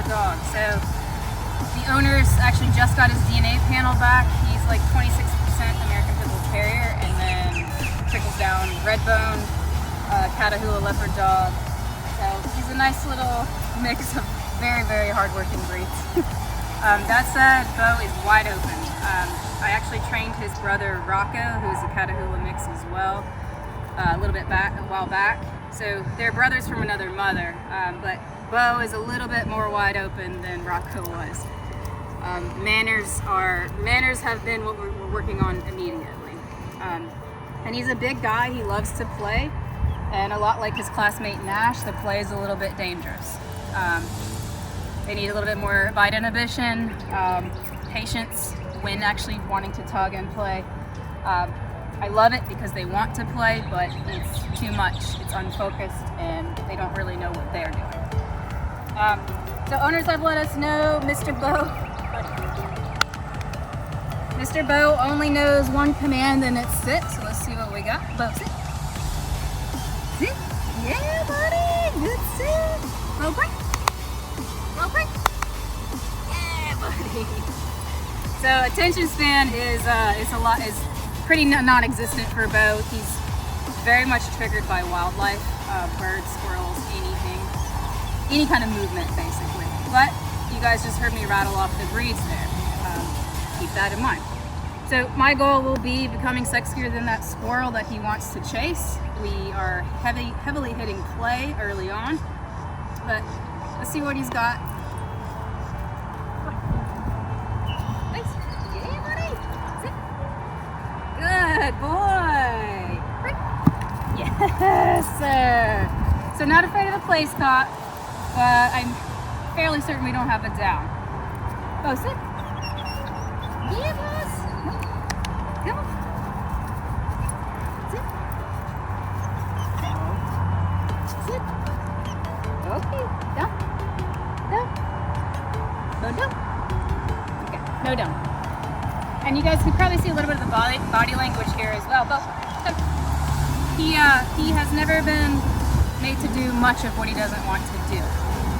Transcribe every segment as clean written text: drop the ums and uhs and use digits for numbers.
a dog. So the owners actually just got his DNA panel back. He's like 26% American Pit Bull Terrier, and then trickles down Redbone, Catahoula leopard dog. So he's a nice little mix of very, very hardworking breeds. That said, Bo is wide open. I actually trained his brother Rocco, who's a Catahoula mix as well, a while back. So they're brothers from another mother, but Bo is a little bit more wide open than Rocco was. Manners have been what we're working on immediately. And he's a big guy. He loves to play, and a lot like his classmate Nash, the play is a little bit dangerous. They need a little bit more bite inhibition, patience when actually wanting to tug and play. I love it because they want to play, but it's too much. It's unfocused, and they don't really know what they're doing. So owners have let us know Mr. Bo only knows one command, and it's sit. So let's see what we got. Bo, sit. Sit. Yeah, buddy. Good sit. Bo, break. Bo, break. Yeah, buddy. So attention span is pretty non-existent for Bo. He's very much triggered by wildlife, birds, squirrels, anything, any kind of movement basically. But you guys just heard me rattle off the breeds there. Keep that in mind. So my goal will be becoming sexier than that squirrel that he wants to chase. We are heavily hitting play early on, but let's see what he's got. Good boy. Yes, sir. So not afraid of the place caught, but I'm fairly certain we don't have it down. Oh, sit. Yeah, boss. Come on. Sit. Sit. Okay. Down. Down. No down. Okay. No down. And you guys can probably see a little bit of the body language here as well. But he has never been made to do much of what he doesn't want to do.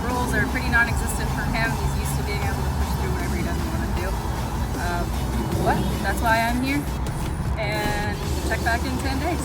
Rules are pretty non-existent for him. He's used to being able to push through whatever he doesn't want to do. But that's why I'm here. And check back in 10 days.